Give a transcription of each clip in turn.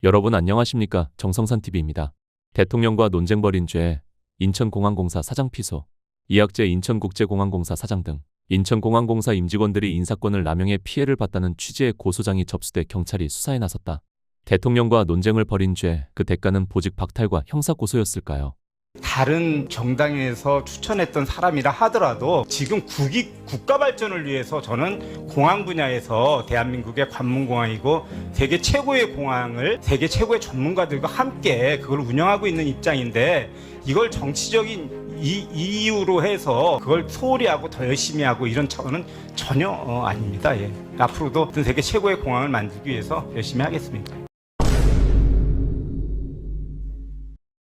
여러분 안녕하십니까? 정성산TV입니다. 대통령과 논쟁 벌인 죄, 인천공항공사 사장 피소, 이학재 인천국제공항공사 사장 등 인천공항공사 임직원들이 인사권을 남용해 피해를 봤다는 취지의 고소장이 접수돼 경찰이 수사에 나섰다. 대통령과 논쟁을 벌인 죄, 그 대가는 보직 박탈과 형사고소였을까요? 다른 정당에서 추천했던 사람이라 하더라도 지금 국가 발전을 위해서 저는 공항 분야에서 대한민국의 관문공항이고 세계 최고의 공항을 세계 최고의 전문가들과 함께 그걸 운영하고 있는 입장인데 이걸 정치적인 이유로 해서 그걸 소홀히 하고 더 열심히 하고 이런 저는 전혀 아닙니다. 예. 앞으로도 세계 최고의 공항을 만들기 위해서 열심히 하겠습니다.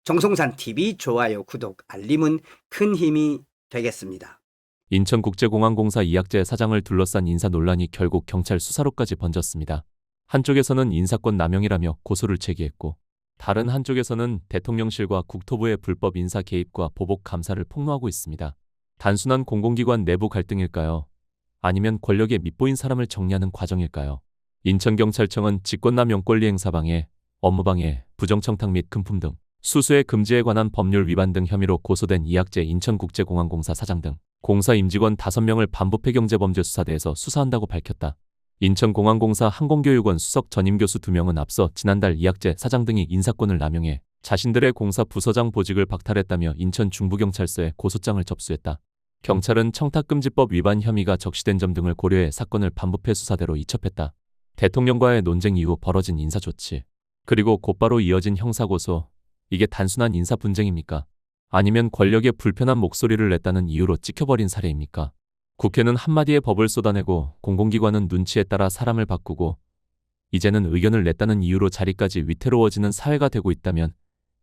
정성산TV 좋아요, 구독, 알림은 큰 힘이 되겠습니다. 인천국제공항공사 이학재 사장을 둘러싼 인사 논란이 결국 경찰 수사로까지 번졌습니다. 한쪽에서는 인사권 남용이라며 고소를 제기했고, 다른 한쪽에서는 대통령실과 국토부의 불법 인사 개입과 보복 감사를 폭로하고 있습니다. 단순한 공공기관 내부 갈등일까요? 아니면 권력에 밑보인 사람을 정리하는 과정일까요? 인천경찰청은 직권남용 권리행사방해, 업무방해, 부정청탁 및 금품 등 수수의 금지에 관한 법률 위반 등 혐의로 고소된 이학재 인천국제공항공사 사장 등 공사 임직원 5명을 반부패경제범죄수사대에서 수사한다고 밝혔다. 인천공항공사 항공교육원 수석 전임교수 2명은 앞서 지난달 이학재 사장 등이 인사권을 남용해 자신들의 공사 부서장 보직을 박탈했다며 인천 중부경찰서에 고소장을 접수했다. 경찰은 청탁금지법 위반 혐의가 적시된 점 등을 고려해 사건을 반부패 수사대로 이첩했다. 대통령과의 논쟁 이후 벌어진 인사조치, 그리고 곧바로 이어진 형사고소, 이게 단순한 인사 분쟁입니까? 아니면 권력의 불편한 목소리를 냈다는 이유로 찍혀버린 사례입니까? 국회는 한마디의 법을 쏟아내고 공공기관은 눈치에 따라 사람을 바꾸고 이제는 의견을 냈다는 이유로 자리까지 위태로워지는 사회가 되고 있다면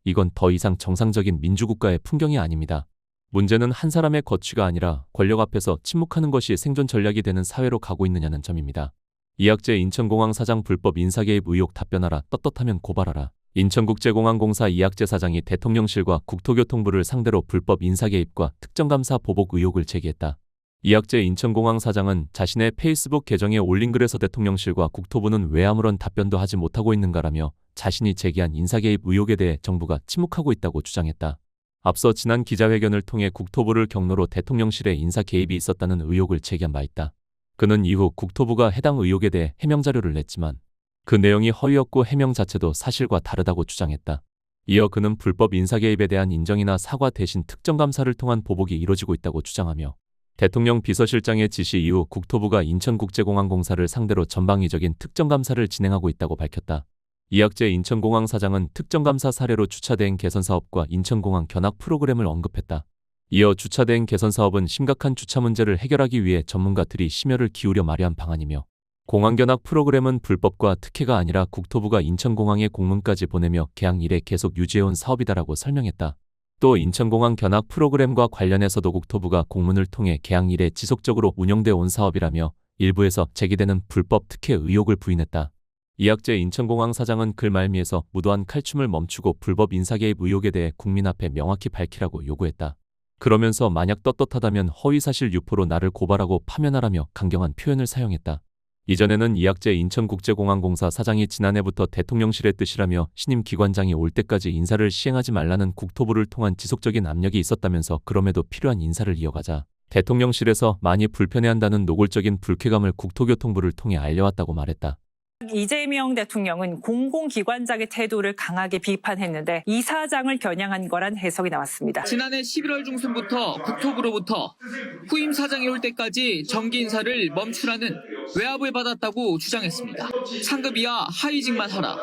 이건 더 이상 정상적인 민주국가의 풍경이 아닙니다. 문제는 한 사람의 거취가 아니라 권력 앞에서 침묵하는 것이 생존 전략이 되는 사회로 가고 있느냐는 점입니다. 이학재 인천공항 사장 불법 인사개입 의혹 답변하라, 떳떳하면 고발하라. 인천국제공항공사 이학재 사장이 대통령실과 국토교통부를 상대로 불법 인사개입과 특정감사 보복 의혹을 제기했다. 이학재 인천공항 사장은 자신의 페이스북 계정에 올린 글에서 대통령실과 국토부는 왜 아무런 답변도 하지 못하고 있는가라며 자신이 제기한 인사개입 의혹에 대해 정부가 침묵하고 있다고 주장했다. 앞서 지난 기자회견을 통해 국토부를 경로로 대통령실에 인사 개입이 있었다는 의혹을 제기한 바 있다. 그는 이후 국토부가 해당 의혹에 대해 해명 자료를 냈지만 그 내용이 허위였고 해명 자체도 사실과 다르다고 주장했다. 이어 그는 불법 인사 개입에 대한 인정이나 사과 대신 특정감사를 통한 보복이 이뤄지고 있다고 주장하며 대통령 비서실장의 지시 이후 국토부가 인천국제공항공사를 상대로 전방위적인 특정감사를 진행하고 있다고 밝혔다. 이학재 인천공항 사장은 특정감사 사례로 주차대행 개선사업과 인천공항 견학 프로그램을 언급했다. 이어 주차대행 개선사업은 심각한 주차 문제를 해결하기 위해 전문가들이 심혈을 기울여 마련한 방안이며 공항견학 프로그램은 불법과 특혜가 아니라 국토부가 인천공항에 공문까지 보내며 개항 이래 계속 유지해온 사업이다라고 설명했다. 또 인천공항 견학 프로그램과 관련해서도 국토부가 공문을 통해 개항 이래 지속적으로 운영되어 온 사업이라며 일부에서 제기되는 불법 특혜 의혹을 부인했다. 이학재 인천공항 사장은 글 말미에서 무도한 칼춤을 멈추고 불법 인사개입 의혹에 대해 국민 앞에 명확히 밝히라고 요구했다. 그러면서 만약 떳떳하다면 허위사실 유포로 나를 고발하고 파면하라며 강경한 표현을 사용했다. 이전에는 이학재 인천국제공항공사 사장이 지난해부터 대통령실의 뜻이라며 신임 기관장이 올 때까지 인사를 시행하지 말라는 국토부를 통한 지속적인 압력이 있었다면서 그럼에도 필요한 인사를 이어가자 대통령실에서 많이 불편해한다는 노골적인 불쾌감을 국토교통부를 통해 알려왔다고 말했다. 이재명 대통령은 공공기관장의 태도를 강하게 비판했는데 이 사장을 겨냥한 거란 해석이 나왔습니다. 지난해 11월 중순부터 국토부로부터 후임 사장이 올 때까지 정기 인사를 멈추라는 외압을 받았다고 주장했습니다. 상급 이하 하위직만 하라.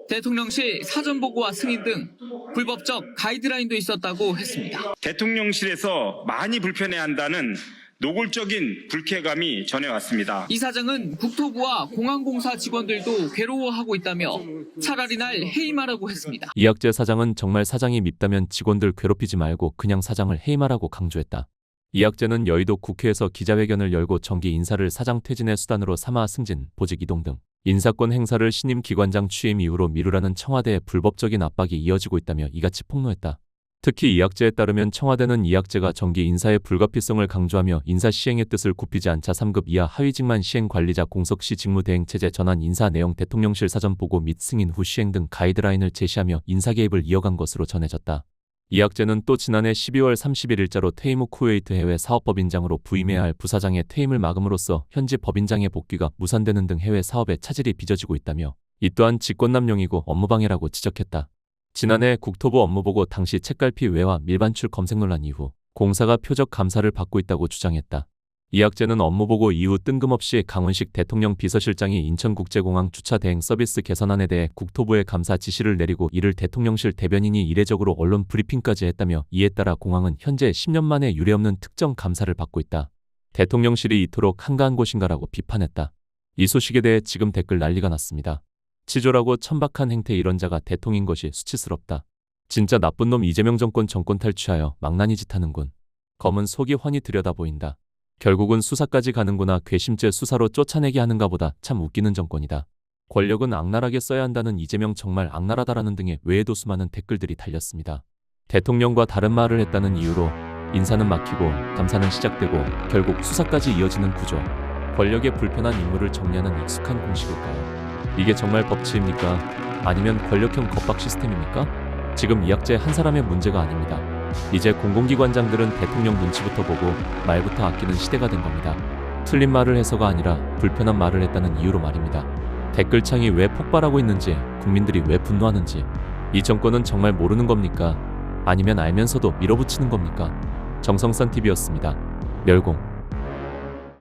대통령실 사전보고와 승인 등 불법적 가이드라인도 있었다고 했습니다. 대통령실에서 많이 불편해한다는 노골적인 불쾌감이 전해왔습니다. 이 사장은 국토부와 공항공사 직원들도 괴로워하고 있다며 차라리 날 해임하라고 했습니다. 이학재 사장은 정말 사장이 밉다면 직원들 괴롭히지 말고 그냥 사장을 해임하라고 강조했다. 이학재는 여의도 국회에서 기자회견을 열고 정기 인사를 사장 퇴진의 수단으로 삼아 승진, 보직 이동 등 인사권 행사를 신임 기관장 취임 이후로 미루라는 청와대의 불법적인 압박이 이어지고 있다며 이같이 폭로했다. 특히 이학제에 따르면 청와대는 이학제가 정기 인사의 불가피성을 강조하며 인사 시행의 뜻을 굽히지 않자 3급 이하 하위직만 시행 관리자 공석시 직무대행체제 전환 인사 내용 대통령실 사전 보고 및 승인 후 시행 등 가이드라인을 제시하며 인사 개입을 이어간 것으로 전해졌다. 이학제는 또 지난해 12월 30일 일자로 퇴임 후 쿠웨이트 해외 사업법인장으로 부임해야 할 부사장의 퇴임을 막음으로써 현지 법인장의 복귀가 무산되는 등 해외 사업에 차질이 빚어지고 있다며 이 또한 직권남용이고 업무방해라고 지적했다. 지난해 국토부 업무보고 당시 책갈피 외화 밀반출 검색 논란 이후 공사가 표적 감사를 받고 있다고 주장했다. 이학제는 업무보고 이후 뜬금없이 강훈식 대통령 비서실장이 인천국제공항 주차 대행 서비스 개선안에 대해 국토부에 감사 지시를 내리고 이를 대통령실 대변인이 이례적으로 언론 브리핑까지 했다며 이에 따라 공항은 현재 10년 만에 유례없는 특정 감사를 받고 있다. 대통령실이 이토록 한가한 곳인가라고 비판했다. 이 소식에 대해 지금 댓글 난리가 났습니다. 치졸하고 천박한 행태 이런 자가 대통인 것이 수치스럽다. 진짜 나쁜 놈 이재명 정권 탈취하여 망나니 짓 하는군. 검은 속이 훤히 들여다보인다. 결국은 수사까지 가는구나. 괘씸죄 수사로 쫓아내게 하는가 보다. 참 웃기는 정권이다. 권력은 악랄하게 써야 한다는 이재명 정말 악랄하다라는 등의 외에도 수많은 댓글들이 달렸습니다. 대통령과 다른 말을 했다는 이유로 인사는 막히고 감사는 시작되고 결국 수사까지 이어지는 구조. 권력의 불편한 임무를 정리하는 익숙한 공식일까요? 이게 정말 법치입니까? 아니면 권력형 겁박 시스템입니까? 지금 이학제 한 사람의 문제가 아닙니다. 이제 공공기관장들은 대통령 눈치부터 보고 말부터 아끼는 시대가 된 겁니다. 틀린 말을 해서가 아니라 불편한 말을 했다는 이유로 말입니다. 댓글창이 왜 폭발하고 있는지, 국민들이 왜 분노하는지, 이 정권은 정말 모르는 겁니까? 아니면 알면서도 밀어붙이는 겁니까? 정성산 TV였습니다. 멸공.